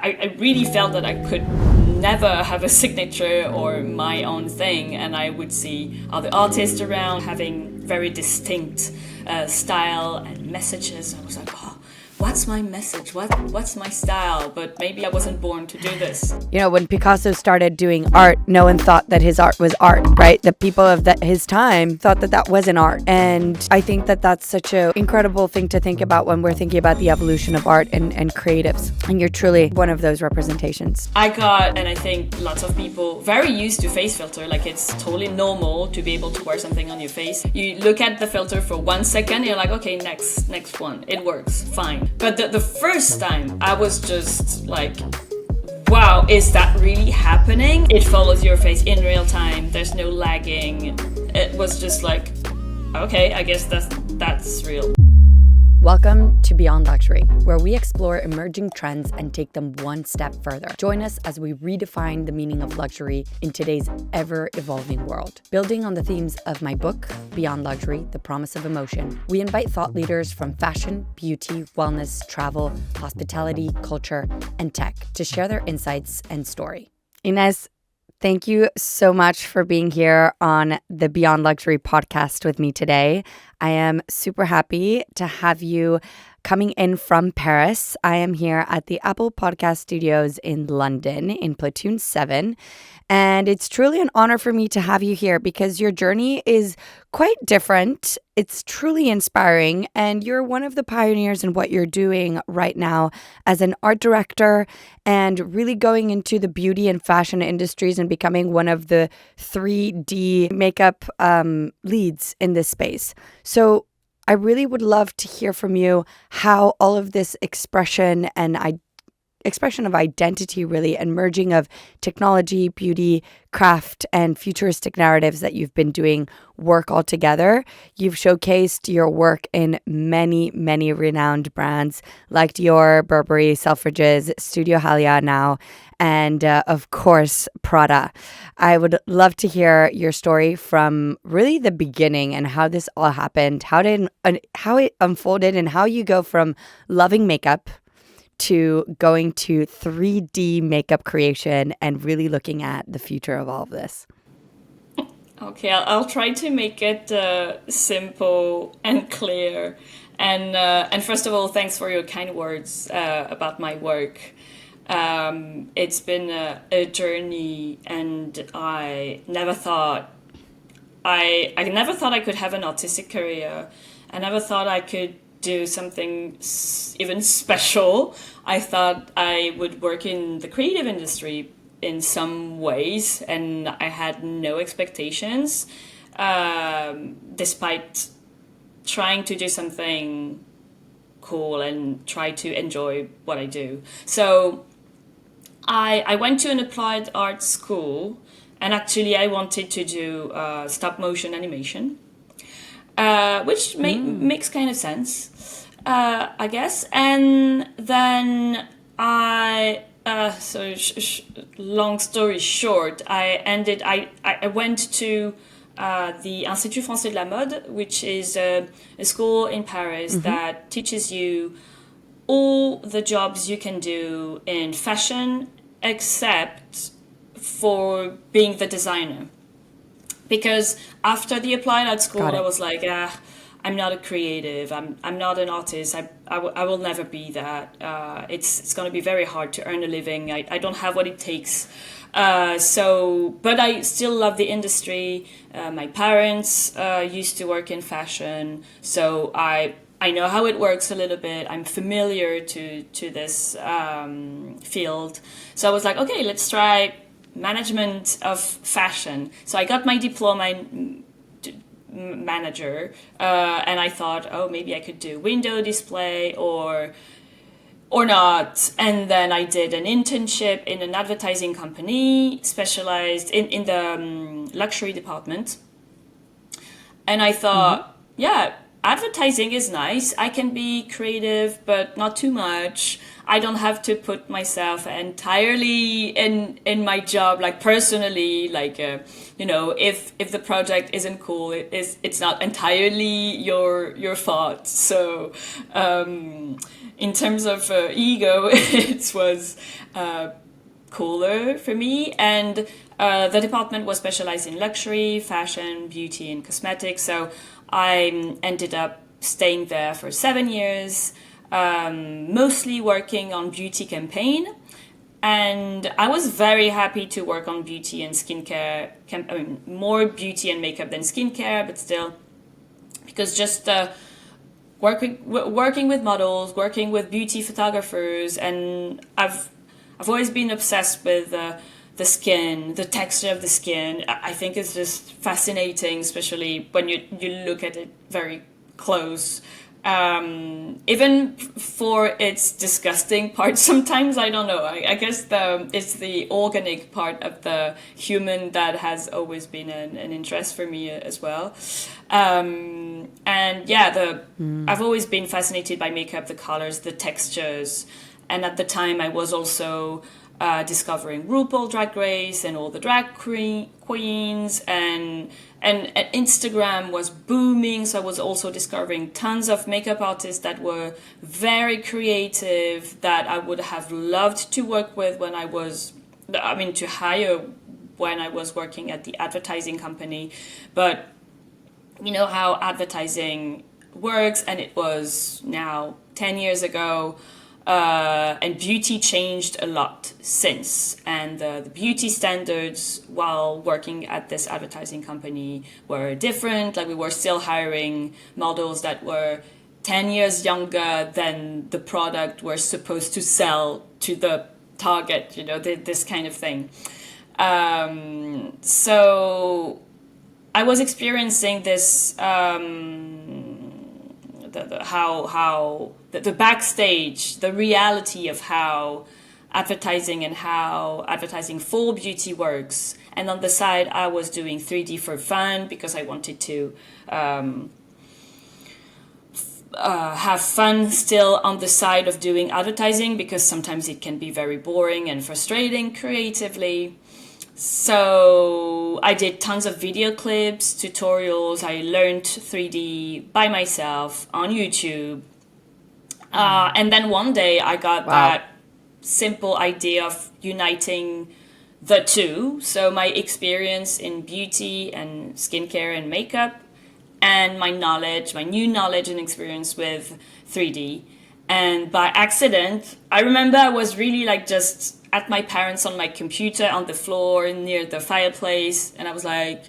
I really felt that I could never have a signature or my own thing, and I would see other artists around having very distinct style and messages. I was like, oh, what's my message? What's my style? But maybe I wasn't born to do this. You know, when Picasso started doing art, no one thought that his art was art, right? The people of his time thought that that wasn't art. And I think that that's such an incredible thing to think about when we're thinking about the evolution of art and creatives. And you're truly one of those representations. I got, and I think lots of people, very used to face filter. Like, it's totally normal to be able to wear something on your face. You look at the filter for 1 second, you're like, okay, next one. It works, fine. But the first time, I was just like, wow, is that really happening? It follows your face in real time. There's no lagging. It was just like, okay, I guess that's real. Welcome to Beyond Luxury, where we explore emerging trends and take them one step further. Join us as we redefine the meaning of luxury in today's ever-evolving world. Building on the themes of my book, Beyond Luxury, The Promise of Emotion, we invite thought leaders from fashion, beauty, wellness, travel, hospitality, culture, and tech to share their insights and story. Ines, thank you so much for being here on the Beyond Luxury podcast with me today. I am super happy to have you coming in from Paris. I am here at the Apple Podcast Studios in London in Platoon 7. And it's truly an honor for me to have you here because your journey is quite different. It's truly inspiring. And you're one of the pioneers in what you're doing right now as an art director and really going into the beauty and fashion industries and becoming one of the 3D makeup leads in this space. So I really would love to hear from you how all of this expression of identity really and merging of technology, beauty, craft, and futuristic narratives that you've been doing work all together. You've showcased your work in many, many renowned brands like Dior, Burberry, Selfridges, Studio Halia now, and of course, Prada. I would love to hear your story from really the beginning and how this all happened, how it unfolded, and how you go from loving makeup to going to 3D makeup creation and really looking at the future of all of this. Okay, I'll try to make it simple and clear. And first of all, thanks for your kind words about my work. It's been a journey, and I never thought I could have an artistic career. I never thought I could do something even special. I thought I would work in the creative industry in some ways, and I had no expectations, despite trying to do something cool and try to enjoy what I do. So I went to an applied art school, and actually I wanted to do stop motion animation. Which makes kind of sense, I guess. And then long story short, I went to the Institut Français de la Mode, which is a school in Paris that teaches you all the jobs you can do in fashion except for being the designer. Because after the applied art school, I was like, I'm not a creative. I'm not an artist. I will never be that. It's going to be very hard to earn a living. I don't have what it takes. But I still love the industry. My parents used to work in fashion, so I know how it works a little bit. I'm familiar to this field. So I was like, okay, let's try management of fashion. So I got my diploma in manager, and I thought, oh, maybe I could do window display or not. And then I did an internship in an advertising company specialized in the luxury department. And I thought, yeah, advertising is nice. I can be creative, but not too much. I don't have to put myself entirely in my job, like personally, like if the project isn't cool, it's not entirely your fault. So in terms of ego, it was cooler for me. And the department was specialized in luxury, fashion, beauty, and cosmetics. So I ended up staying there for 7 years, mostly working on beauty campaign. And I was very happy to work on beauty and skincare, more beauty and makeup than skincare, but still, because just working with models, working with beauty photographers, and I've always been obsessed with the skin, the texture of the skin. I think it's just fascinating, especially when you look at it very close. Even for its disgusting part sometimes, I don't know. I guess it's the organic part of the human that has always been an interest for me as well. And yeah, I've always been fascinated by makeup, the colors, the textures. And at the time I was also discovering RuPaul Drag Race and all the drag queens, and Instagram was booming, so I was also discovering tons of makeup artists that were very creative, that I would have loved to work with to hire when I was working at the advertising company. But you know how advertising works, and it was now 10 years ago. And beauty changed a lot since, and the beauty standards while working at this advertising company were different. Like, we were still hiring models that were 10 years younger than the product we're supposed to sell to the target, this kind of thing. So I was experiencing this, the backstage, the reality of how advertising for beauty works. And on the side, I was doing 3D for fun because I wanted to have fun still on the side of doing advertising, because sometimes it can be very boring and frustrating creatively. So I did tons of video clips, tutorials. I learned 3D by myself on YouTube. And then one day I got that simple idea of uniting the two. So my experience in beauty and skincare and makeup, and my new knowledge and experience with 3D. And by accident, I remember I was really just at my parents' on my computer on the floor near the fireplace, and I was like,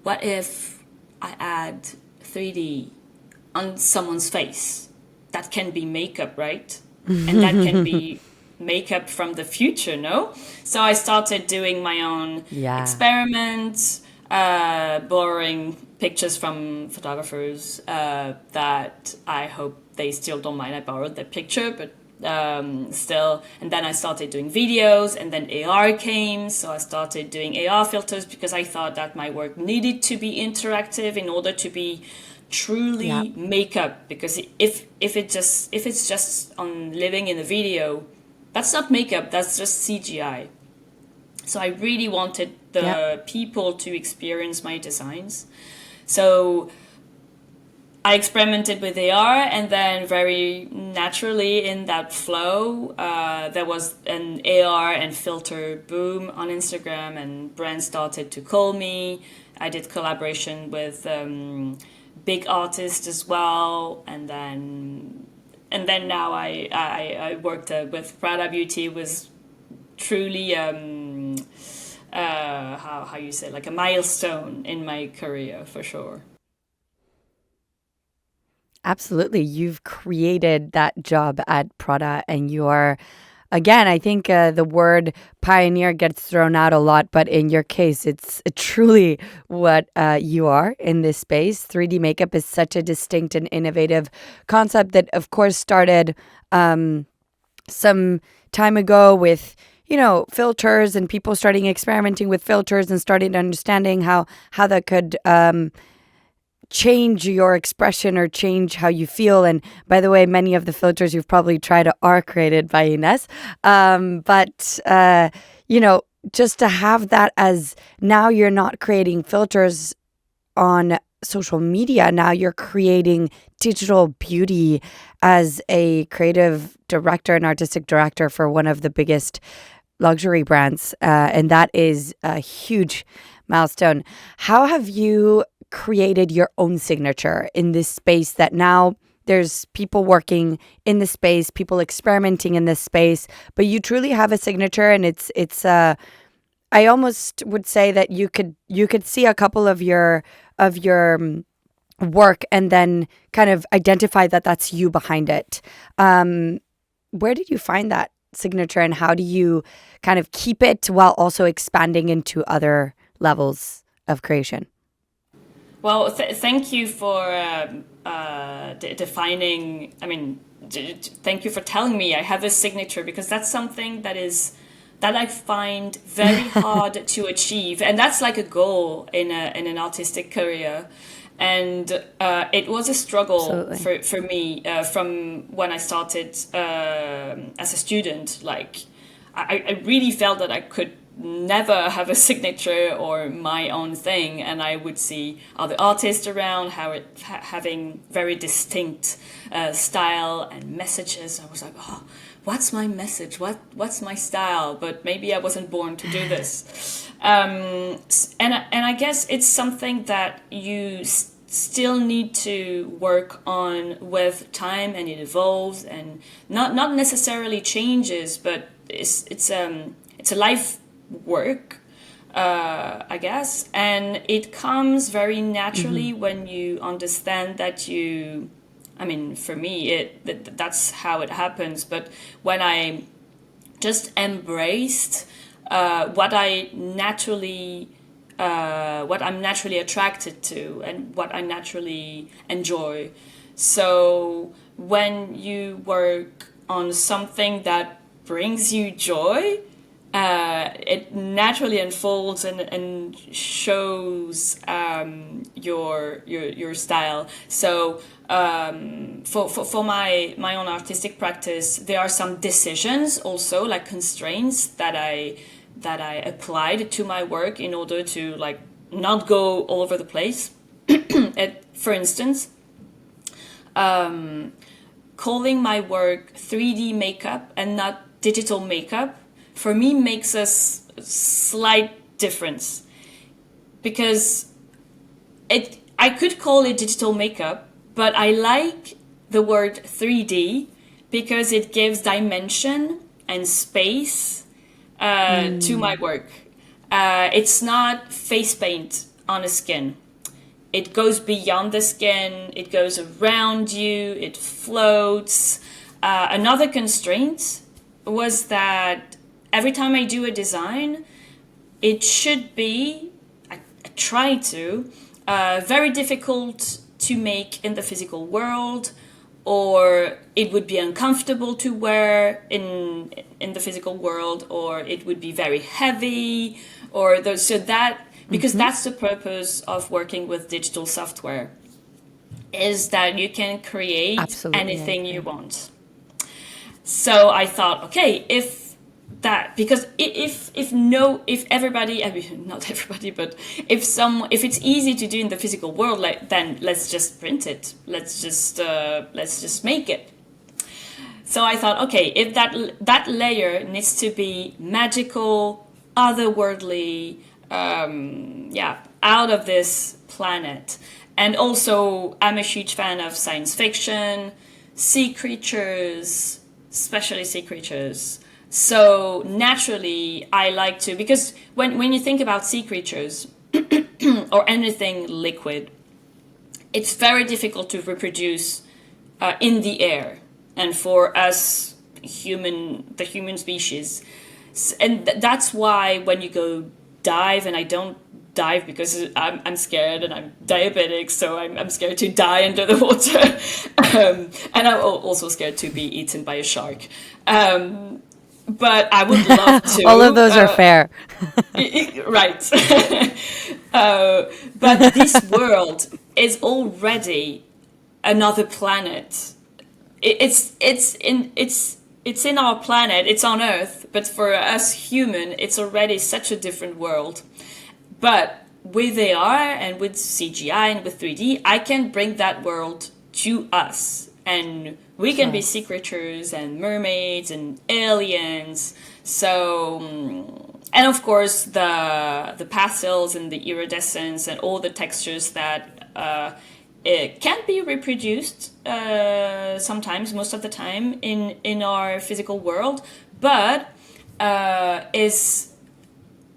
what if I add 3D on someone's face? That can be makeup, right? And that can be makeup from the future, no? So I started doing my own experiments, borrowing pictures from photographers that I hope they still don't mind I borrowed their picture, but still. And then I started doing videos, and then AR came, so I started doing AR filters because I thought that my work needed to be interactive in order to be truly makeup. Because if it's just on living in a video, that's not makeup, that's just CGI. So I really wanted the people to experience my designs. So I experimented with AR, and then very naturally in that flow, there was an AR and filter boom on Instagram, and brands started to call me. I did collaboration with big artists as well, and then now I worked with Prada Beauty. Was truly how you say, like a milestone in my career, for sure. Absolutely. You've created that job at Prada, and you're, again, I think the word pioneer gets thrown out a lot, but in your case, it's truly what you are in this space. 3D makeup is such a distinct and innovative concept that, of course, started some time ago with, filters, and people starting experimenting with filters and starting understanding how that could change your expression or change how you feel. And by the way, many of the filters you've probably tried are created by Ines. Just to have that as now you're not creating filters on social media. Now you're creating digital beauty as a creative director and artistic director for one of the biggest luxury brands. And that is a huge milestone. How have you created your own signature in this space that now there's people working in the space, people experimenting in this space, but you truly have a signature, and it's I almost would say that you could see a couple of your work and then kind of identify that that's you behind it. Where did you find that signature, and how do you kind of keep it while also expanding into other levels of creation? Well, thank you for defining. Thank you for telling me I have a signature, because that's something that I find very hard to achieve, and that's like a goal in an artistic career. And it was a struggle for me from when I started as a student. Like, I really felt that I could never have a signature or my own thing, and I would see other artists around having very distinct style and messages. I was like, oh, what's my message? What's my style? But maybe I wasn't born to do this. And I guess it's something that you still need to work on with time, and it evolves and not necessarily changes, but it's a life work, I guess, and it comes very naturally when you understand that for me that's how it happens. But when I just embraced what I'm naturally attracted to and what I naturally enjoy. So when you work on something that brings you joy, it naturally unfolds and shows your style. So for my own artistic practice, there are some decisions also, like constraints that I applied to my work in order to like not go all over the place. For instance, calling my work 3D makeup and not digital makeup for me makes a slight difference, because I could call it digital makeup, but I like the word 3D because it gives dimension and space to my work. It's not face paint on a skin. It goes beyond the skin, it goes around you, it floats. Another constraint was that every time I do a design, it should be, I try to, very difficult to make in the physical world, or it would be uncomfortable to wear in the physical world, or it would be very heavy, because that's the purpose of working with digital software, is that you can create anything you want. So I thought, okay, if everybody, not everybody, but if it's easy to do in the physical world, then let's just print it. Let's just make it. So I thought, okay, if that layer needs to be magical, otherworldly, out of this planet. And also, I'm a huge fan of science fiction, sea creatures, especially sea creatures. So naturally, I like to, because when you think about sea creatures or anything liquid, it's very difficult to reproduce in the air. And for us, the human species, and that's why when you go dive, and I don't dive because I'm scared and I'm diabetic, so I'm scared to die under the water, and I'm also scared to be eaten by a shark. But I would love to. All of those are fair. Right. But this world is already another planet. It's in our planet, it's on Earth, but for us human, it's already such a different world. But with AR and with CGI and with 3D, I can bring that world to us. And we can be sea creatures and mermaids and aliens. So, and of course, the pastels and the iridescence and all the textures that it can be reproduced sometimes, most of the time, in our physical world, but is,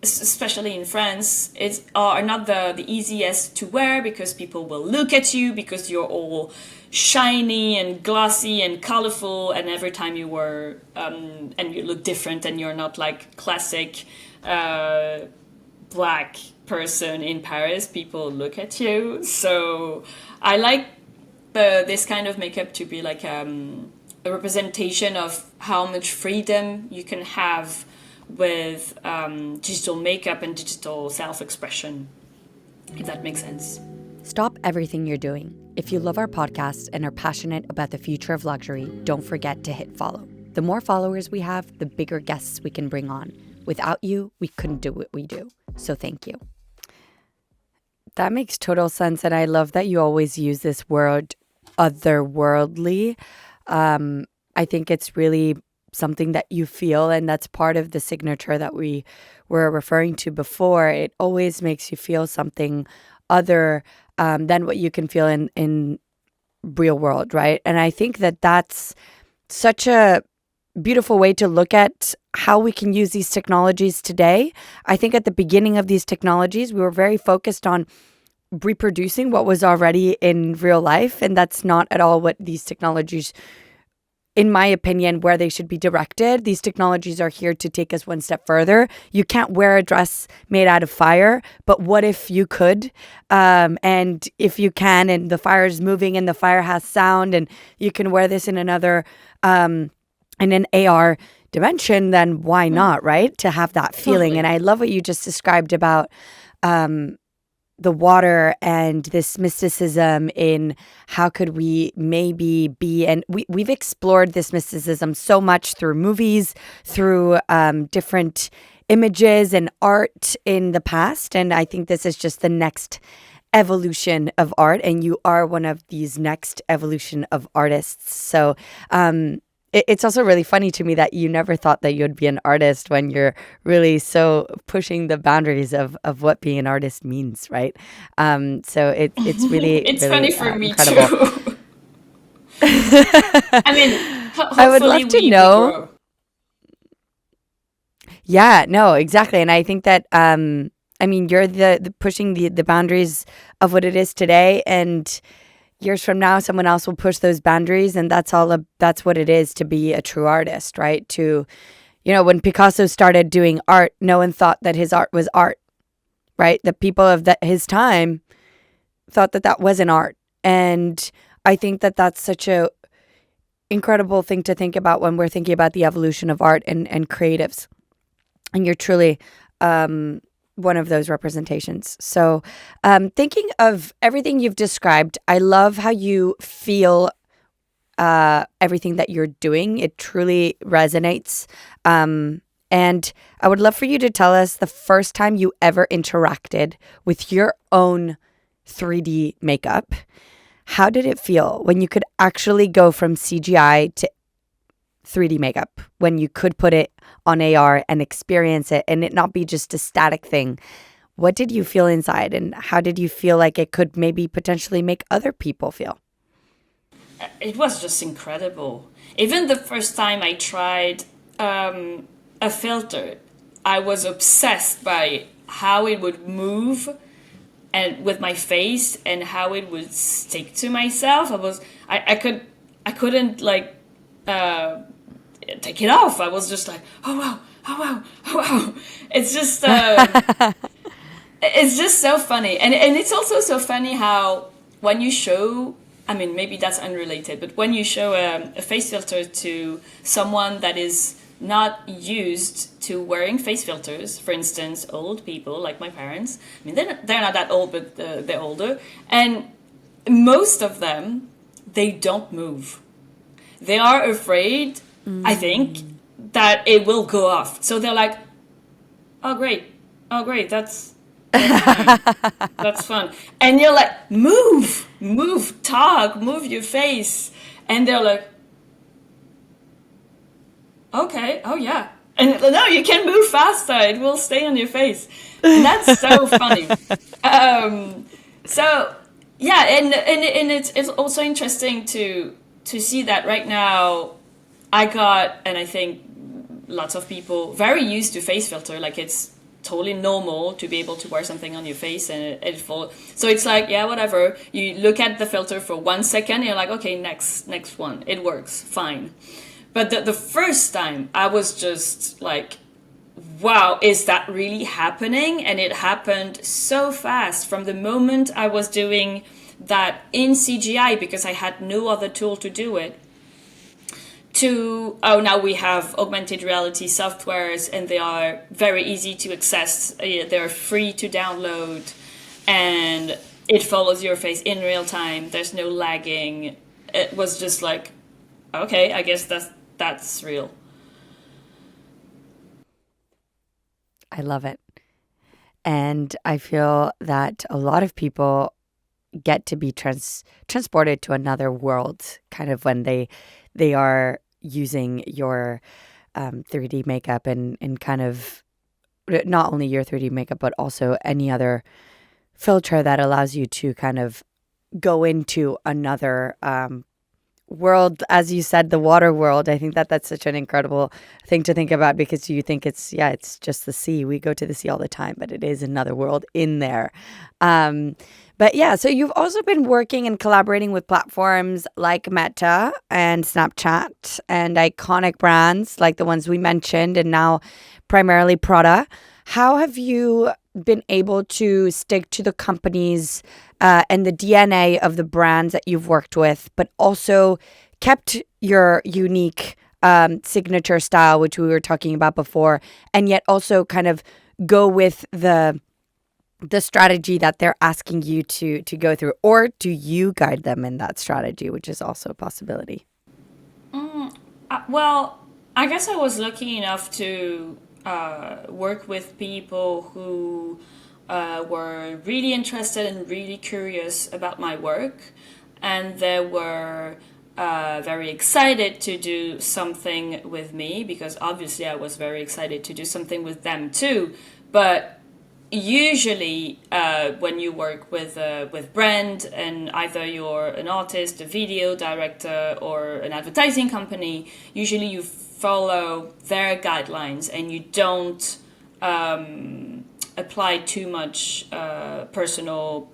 especially in France, are not the easiest to wear, because people will look at you because you're all shiny and glossy and colorful, and every time you wear and you look different, and you're not like classic black person in Paris, people look at you. So I like this kind of makeup to be like a representation of how much freedom you can have with digital makeup and digital self-expression, if that makes sense. Stop everything you're doing. If you love our podcast and are passionate about the future of luxury, don't forget to hit follow. The more followers we have, the bigger guests we can bring on. Without you, we couldn't do what we do. So thank you. That makes total sense. And I love that you always use this word, otherworldly. I think it's really something that you feel, and that's part of the signature that we were referring to before. It always makes you feel something other than what you can feel in real world, right? And I think that that's such a beautiful way to look at how we can use these technologies today. I think at the beginning of these technologies, we were very focused on reproducing what was already in real life, and that's not at all what these technologies, in my opinion, where they should be directed. These technologies are here to take us one step further. You can't wear a dress made out of fire, but what if you could? And if you can, and the fire is moving and the fire has sound, and you can wear this in another, in an AR dimension, then why not, right? To have that feeling. Totally. And I love what you just described about the water and this mysticism in how could we maybe be, and we've explored this mysticism so much through movies, through different images and art in the past, and I think this is just the next evolution of art, and you are one of these next evolution of artists. So it's also really funny to me that you never thought that you'd be an artist when you're really so pushing the boundaries of what being an artist means, right? So it's really it's really, funny for me incredible. too. I mean, I would love to know. grow. Yeah, no, exactly. And I think that I mean, you're the pushing the boundaries of what it is today, and years from now, someone else will push those boundaries, and that's what it is to be a true artist, right? To, when Picasso started doing art, no one thought that his art was art, right? The people of his time thought that that wasn't art, and I think that that's such a incredible thing to think about when we're thinking about the evolution of art and creatives, and you're truly one of those representations. So thinking of everything you've described, I love how you feel everything that you're doing. It truly resonates. And I would love for you to tell us the first time you ever interacted with your own 3D makeup. How did it feel when you could actually go from CGI to 3D makeup, when you could put it on AR and experience it and it not be just a static thing? What did you feel inside, and how did you feel like it could maybe potentially make other people feel? It was just incredible. Even the first time I tried a filter, I was obsessed by how it would move and with my face and how it would stick to myself. I couldn't like take it off. I was just like, oh wow, oh wow, oh wow. It's just it's just so funny, and it's also so funny how when you show, I mean, maybe that's unrelated, but when you show a face filter to someone that is not used to wearing face filters, for instance, old people like my parents. I mean, they're not that old, but they're older, and most of them, they don't move. They are afraid, I think, that it will go off. So they're like, oh great, that's fine, that's fun. And you're like, move, talk, move your face. And they're like, okay, oh yeah. And no, you can move faster, it will stay on your face. And that's so funny. So yeah, and it's also interesting to see that right now I got, and I think lots of people very used to face filter, like it's totally normal to be able to wear something on your face and it fall. So it's like, yeah, whatever. You look at the filter for 1 second, and you're like, okay, next one, it works, fine. But the first time I was just like, wow, is that really happening? And it happened so fast from the moment I was doing that in CGI, because I had no other tool to do it, to, oh, now we have augmented reality softwares and they are very easy to access. They're free to download and it follows your face in real time. There's no lagging. It was just like, okay, I guess that's real. I love it. And I feel that a lot of people get to be transported to another world kind of when they are using your 3D makeup and kind of not only your 3D makeup, but also any other filter that allows you to kind of go into another world, as you said, the water world. I think that that's such an incredible thing to think about, because you think it's just the sea. We go to the sea all the time, but it is another world in there. But yeah, so you've also been working and collaborating with platforms like Meta and Snapchat and iconic brands like the ones we mentioned, and now primarily Prada. How have you been able to stick to the companies and the DNA of the brands that you've worked with, but also kept your unique signature style, which we were talking about before, and yet also kind of go with the strategy that they're asking you to go through? Or do you guide them in that strategy, which is also a possibility? Well, I guess I was lucky enough to work with people who were really interested and really curious about my work, and they were very excited to do something with me, because obviously I was very excited to do something with them too. But usually when you work with brand, and either you're an artist, a video director, or an advertising company, usually you follow their guidelines and you don't apply too much personal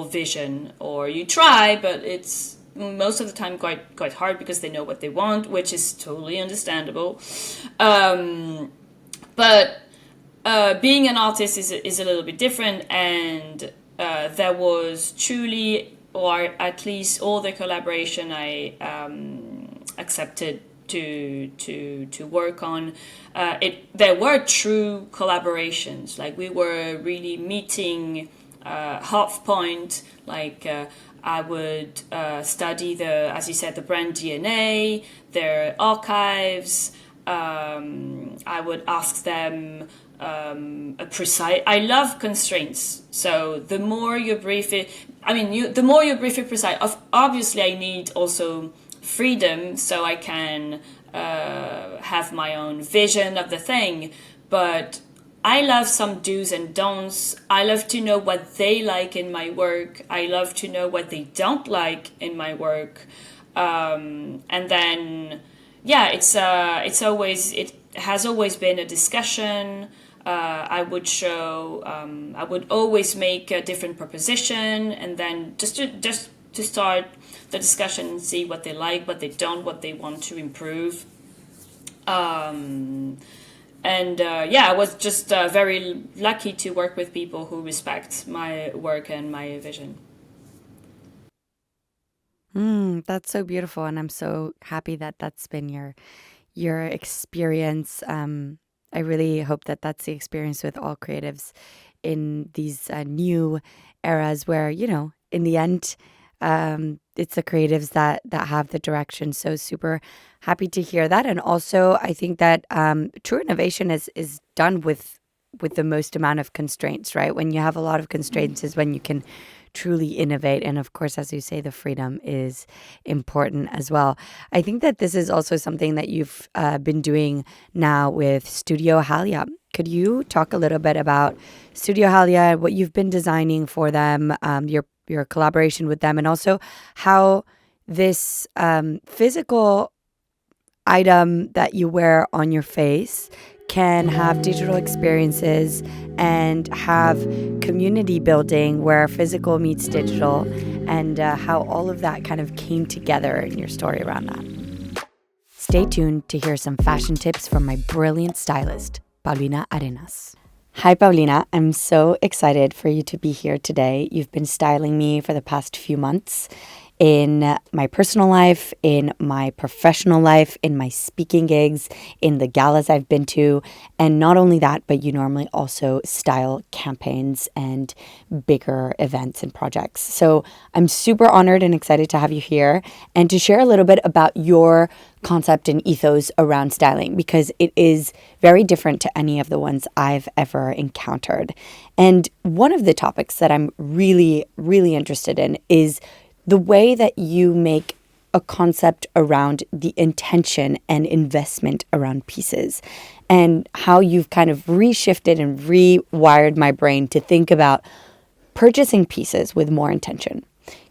vision, or you try, but it's most of the time quite hard, because they know what they want, which is totally understandable. But being an artist is a little bit different, and there was truly, or at least all the collaboration I accepted to work on, there were true collaborations. Like, we were really meeting half point. Like, I would study as you said, the brand DNA, their archives. I would ask them I love constraints. So the more your brief it, the more your brief is precise. Obviously, I need also freedom, so I can have my own vision of the thing. But I love some do's and don'ts. I love to know what they like in my work. I love to know what they don't like in my work. And then, yeah, it has always been a discussion. I would always make a different proposition, and then just to start the discussion and see what they like, what they don't, what they want to improve. I was just very lucky to work with people who respect my work and my vision. That's so beautiful, and I'm so happy that that's been your experience. I really hope that that's the experience with all creatives in these new eras where, in the end, it's the creatives that have the direction. So super happy to hear that. And also, I think that true innovation is done with the most amount of constraints, right? When you have a lot of constraints is when you can truly innovate. And of course, as you say, the freedom is important as well. I think that this is also something that you've been doing now with Studio Halia. Could you talk a little bit about Studio Halia, what you've been designing for them, your collaboration with them, and also how this physical item that you wear on your face can have digital experiences and have community building where physical meets digital, and how all of that kind of came together in your story around that. Stay tuned to hear some fashion tips from my brilliant stylist, Paulina Arenas. Hi, Paulina. I'm so excited for you to be here today. You've been styling me for the past few months in my personal life, in my professional life, in my speaking gigs, in the galas I've been to. And not only that, but you normally also style campaigns and bigger events and projects. So I'm super honored and excited to have you here and to share a little bit about your concept and ethos around styling, because it is very different to any of the ones I've ever encountered. And one of the topics that I'm really, really interested in is the way that you make a concept around the intention and investment around pieces, and how you've kind of reshifted and rewired my brain to think about purchasing pieces with more intention.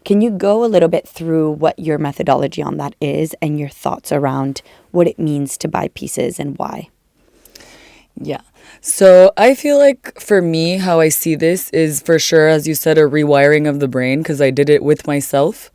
Can you go a little bit through what your methodology on that is and your thoughts around what it means to buy pieces and why? Yeah. So I feel like for me, how I see this is for sure, as you said, a rewiring of the brain, because I did it with myself.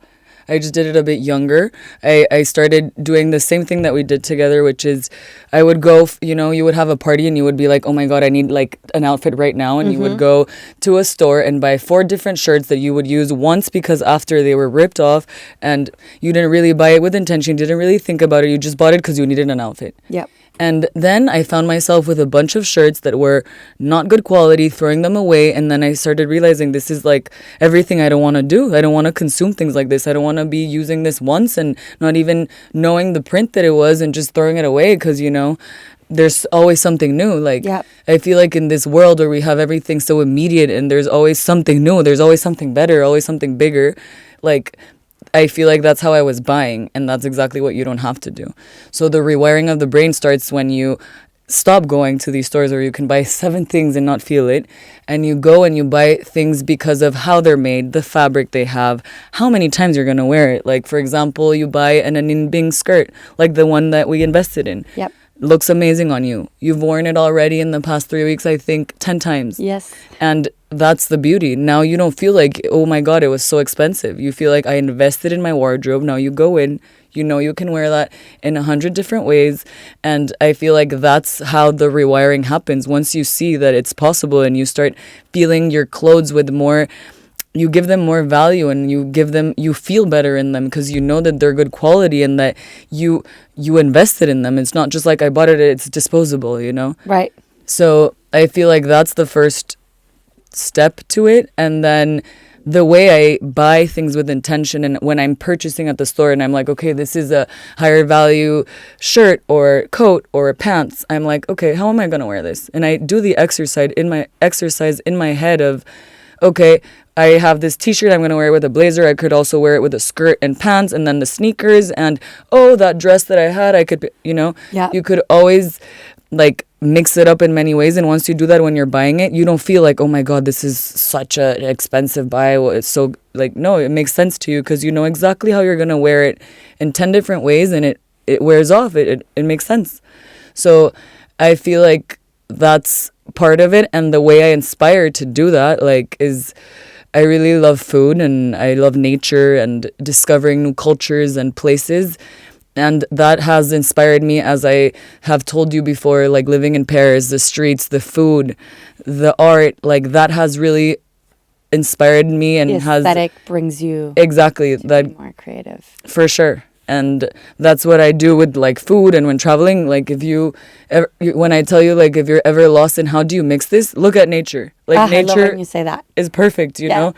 I just did it a bit younger. I started doing the same thing that we did together, which is I would go, you would have a party and you would be like, oh my God, I need like an outfit right now. And you would go to a store and buy 4 different shirts that you would use once, because after they were ripped off and you didn't really buy it with intention, didn't really think about it. You just bought it because you needed an outfit. Yep. And then I found myself with a bunch of shirts that were not good quality, throwing them away. And then I started realizing this is like everything I don't want to do. I don't want to consume things like this. I don't want to be using this once and not even knowing the print that it was and just throwing it away because, there's always something new. Like, Yep. I feel like in this world where we have everything so immediate and there's always something new, there's always something better, always something bigger. Like, I feel like that's how I was buying, and that's exactly what you don't have to do. So the rewiring of the brain starts when you stop going to these stores where you can buy 7 things and not feel it, and you go and you buy things because of how they're made, the fabric they have, how many times you're going to wear it. Like, for example, you buy an Bing skirt, like the one that we invested in. Yep. Looks amazing on you. You've worn it already in the past 3 weeks, I think, 10 times. Yes. And that's the beauty. Now you don't feel like, oh my God, it was so expensive. You feel like I invested in my wardrobe. Now you go in, you can wear that in 100 different ways. And I feel like that's how the rewiring happens. Once you see that it's possible and you start feeling your clothes with more, you give them more value and you feel better in them because you know that they're good quality and that you invested in them. It's not just like I bought it, it's disposable, Right. So I feel like that's the first step to it. And then the way I buy things with intention, and when I'm purchasing at the store and I'm like, okay, this is a higher value shirt or coat or pants, I'm like, okay, how am I going to wear this? And I do the exercise in my head of, okay, I have this t-shirt, I'm going to wear it with a blazer. I could also wear it with a skirt and pants and then the sneakers. And, that dress that I had, I could, Yeah. You could always like mix it up in many ways. And once you do that when you're buying it, you don't feel like, oh my God, this is such an expensive buy. It's so like, no, it makes sense to you because you know exactly how you're going to wear it in 10 different ways and it wears off. It makes sense. So I feel like that's part of it. And the way I inspire to do that, like, is I really love food and I love nature and discovering new cultures and places. And that has inspired me, as I have told you before, like living in Paris, the streets, the food, the art, like that has really inspired me and the aesthetic brings you exactly to that be more creative. For sure. And that's what I do with like food and when traveling. Like when I tell you, like, if you're ever lost in how do you mix this, look at nature. Like I love nature when you say that. is perfect, you know?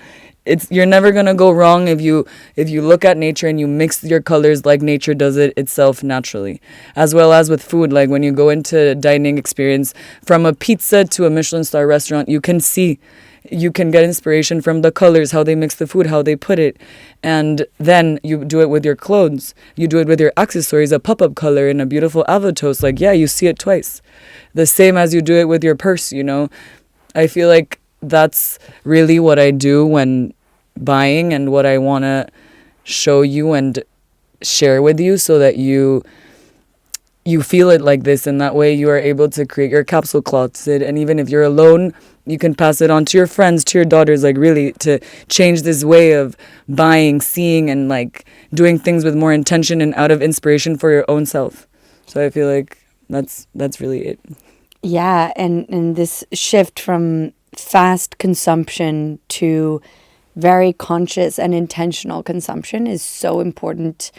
you're never gonna go wrong if you look at nature and you mix your colors like nature does it itself naturally. As well as with food, like when you go into a dining experience, from a pizza to a Michelin star restaurant, you can get inspiration from the colors, how they mix the food, how they put it. And then you do it with your clothes. You do it with your accessories, a pop-up color in a beautiful avotoast. Like, yeah, you see it twice. The same as you do it with your purse, you know? I feel like that's really what I do when buying and what I want to show you and share with you, so that you feel it like this, and that way you are able to create your capsule closet. And even if you're alone, you can pass it on to your friends, to your daughters, like really to change this way of buying, seeing, and like doing things with more intention and out of inspiration for your own self. So I feel like that's really it. Yeah, and this shift from fast consumption to very conscious and intentional consumption is so important,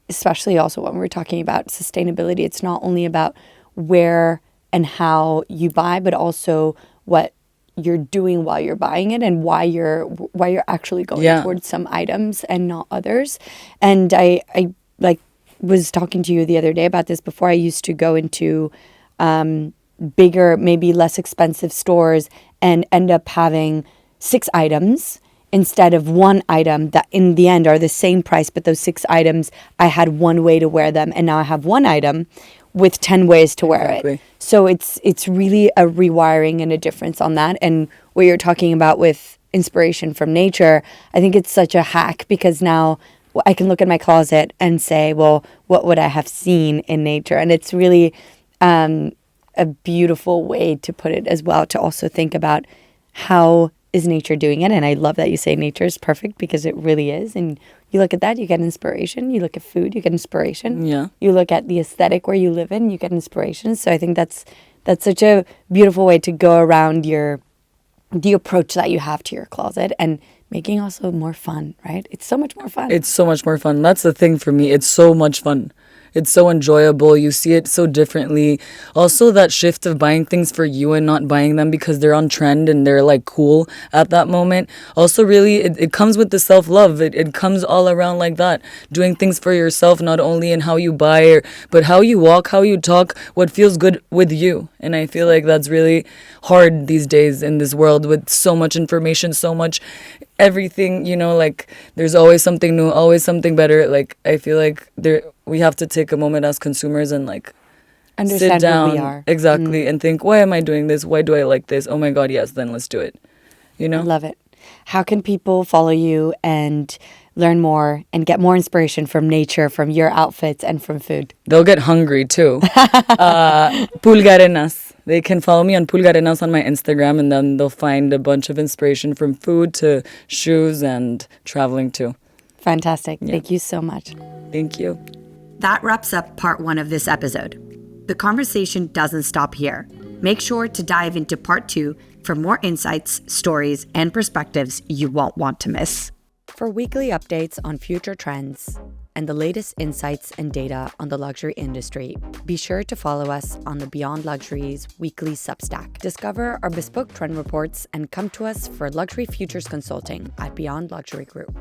especially also when we're talking about sustainability. It's not only about where and how you buy, but also what you're doing while you're buying it, and why you're actually going towards some items and not others. And I like was talking to you the other day about this. Before, I used to go into bigger, maybe less expensive stores and end up having 6 items instead of 1 item that in the end are the same price, but those 6 items, I had one way to wear them, and now I have 1 item with 10 ways to wear it. So it's really a rewiring and a difference on that. And what you're talking about with inspiration from nature, I think it's such a hack, because now I can look at my closet and say, well, what would I have seen in nature? And it's really a beautiful way to put it as well, to also think about how is nature doing it. And I love that you say nature is perfect, because it really is. And you look at that, you get inspiration. You look at food, you get inspiration. Yeah. You look at the aesthetic where you live in, you get inspiration. So I think that's such a beautiful way to go around the approach that you have to your closet, and making also more fun, right? It's so much more fun. It's so much more fun. That's the thing for me. It's so much fun. It's so enjoyable. You see it so differently. Also, that shift of buying things for you and not buying them because they're on trend and they're like cool at that moment. Also, really, it comes with the self-love. It comes all around like that. Doing things for yourself, not only in how you buy, but how you walk, how you talk, what feels good with you. And I feel like that's really hard these days in this world with so much information, so much everything, you know, like there's always something new, always something better. Like I feel like we have to take a moment as consumers and like understand sit down, who we are. exactly, and think, why am I doing this? Why do I like this? Oh my God, yes, then let's do it. You know? I love it. How can people follow you and learn more and get more inspiration from nature, from your outfits, and from food? They'll get hungry too. Pulgarenas. They can follow me on Pulgarenas on my Instagram, and then they'll find a bunch of inspiration from food to shoes and traveling too. Fantastic. Yeah. Thank you so much. Thank you. That wraps up part 1 of this episode. The conversation doesn't stop here. Make sure to dive into part 2 for more insights, stories, and perspectives you won't want to miss. For weekly updates on future trends and the latest insights and data on the luxury industry, be sure to follow us on the Beyond Luxury's weekly Substack. Discover our bespoke trend reports and come to us for luxury futures consulting at Beyond Luxury Group.